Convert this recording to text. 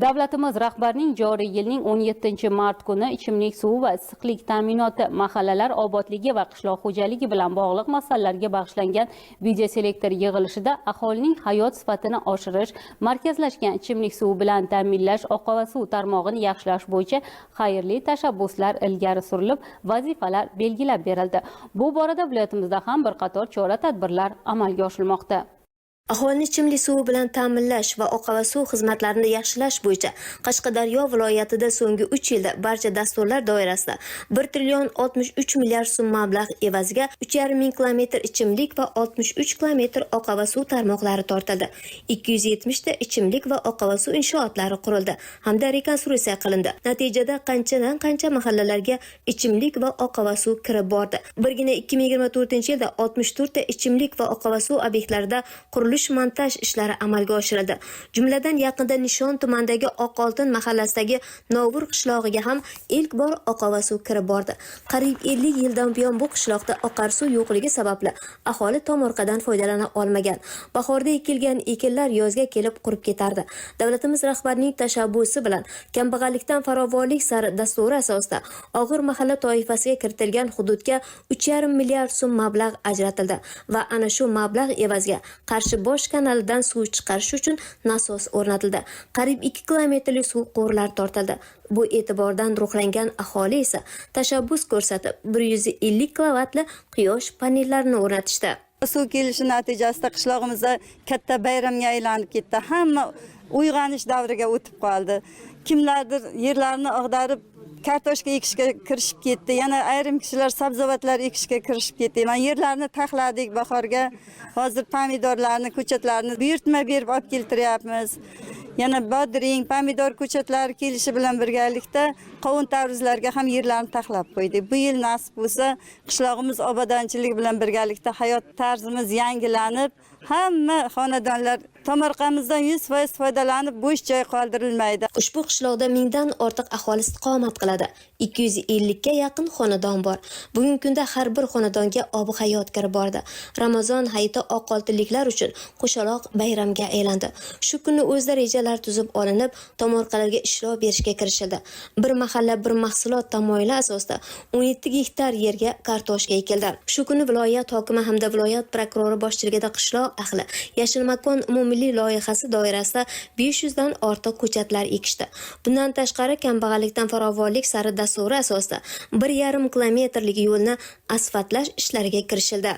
Davlatimiz rahbarining joriy yilning 17-mart kuni ichimlik suvi va issiqlik ta'minoti, mahallalar obodligi va qishloq xo'jaligi bilan bog'liq masalalarga bag'ishlangan videoselektor yig'ilishida aholining hayot sifatini oshirish, markazlashgan ichimlik suvi bilan ta'minlash, oqova suv tarmog'ini yaxshilash bo'yicha xayrli tashabbuslar ilgari surilib, vazifalar belgilab berildi. Bu borada viloyatimizda ham bir qator chora-tadbirlar amalga oshirilmoqda. Aholini ichimlik suvi bilan ta'minlash va oqova suv xizmatlarini yaxshilash bo'yicha Qashqadaryo viloyatida so'nggi 3 yilda barcha dasturlar doirasida 1 trillion 63 milliard so'm mablag' evaziga 3,5 ming kilometr ichimlik va 63 kilometr oqova suv tarmoqlari tortildi. 270 ta ichimlik va oqova suv inshootlari qurildi hamda rekonstruksiya qilindi. Natijada qancha mahallalarga ichimlik va oqova suv kirib bordi. Birgina 2024-yilda 64 ta ichimlik va oqova suv obyektlarida qurilish montaj ishlari amalga oshirildi. Jumladan yaqinda Nishon tumanidagi Oqoltin mahallasidagi Novur qishlog'iga ham ilk bor oqova suv kirib bordi. Qariyb 50 yildan buyon bu qishloqda oqar suv yo'qligi sababli aholi tomorqadan foydalana olmagan. Bahorda ekilgan ekinlar yozga kelib qurib ketardi. Davlatimiz rahbarining tashabbusi bilan kambag'allikdan farovonlik sari dasturi asosida og'ir mahalla toifasiga kiritilgan hududga 3,5 milliard so'm mablag' ajratildi va ana shu mablag' evaziga Qarshi bosh kanalidan suv chiqarish uchun nasos o'rnatildi. Qariyb 2 kilometrlik suv quvurlari tortildi. Bu e'tibordan ruhlangan aholi esa tashabbus ko'rsatib 150 kilovatli quyosh panellarini o'rnatishdi. Suv kelishi natijasida qishlog'imizda katta bayramga aylanib ketdi. Hamma uyg'onish davriga o'tib qoldi. Kimlardir yerlarni ag'darib kartoshka ekishga kirishib ketdi. Yana ayrim kishilar sabzavotlar ekishga kirishib ketdi. Men yerlarni taxladik bahorga. Hozir pomidorlarni, ko'chatlarni buyurtma berib olib keltiryapmiz. Yana bodring, pomidor ko'chatlari kelishi bilan birgalikda qovun tarvuzlarga ham yerlarni taxlab qo'ydik. Bu yil nasib bo'lsa, qishlog'imiz obodonchilik bilan birgalikda hayot tarzimiz yangilanib, hamma xonadonlar tomorqamizdan 100% foydalanib, bo'sh joy qoldirilmaydi. Ushbu qishloqda mingdan ortiq aholi istiqomat qiladi. 250 ga yaqin xonadon bor. Bugungi kunda har bir xonadonga obi hayot kirib bordi. Ramazon hayiti oqoltinliklar uchun qo'shaloq bayramga aylandi. Shu kuni o'zida rejalar tuzib olinib, tomorqalarga ishlov berishga kirishildi. Bir mahalla bir mahsulot tamoyili asosida 17 gektar yerga kartoshka ekildi. Shu kuni viloyat hokimi hamda viloyat prokurori boshchiligida qishloq ahli Yashil makon umummilliy loyihasi doirasida 500 dan ortiq ko'chatlar ekishdi. Bundan tashqari kambag'allikdan farovonlik sari dasturi asosida 1,5 kilometrlik yo'lni asfaltlash ishlariga kirishildi.